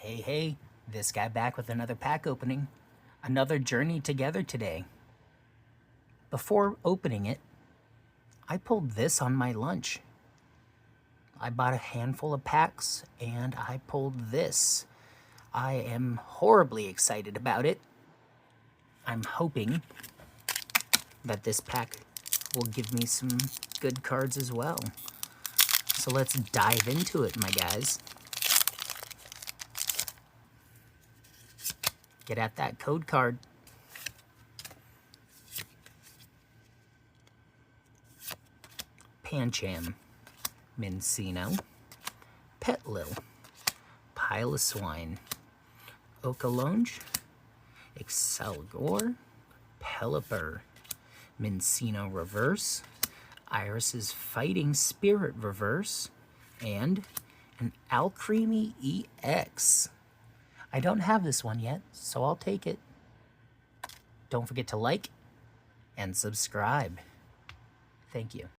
Hey, this guy back with another pack opening. Another journey together today. Before opening it, I pulled this on my lunch. I bought a handful of packs and I pulled this. I am horribly excited about it. I'm hoping that this pack will give me some good cards as well. So let's dive into it, my guys. Get at that code card. Pancham, Minccino, Petlil, Piloswine, Okalonge, Excelgor, Pelipper, Minccino Reverse, Iris's Fighting Spirit Reverse, and an Alcremie EX. I don't have this one yet, so I'll take it. Don't forget to like and subscribe. Thank you.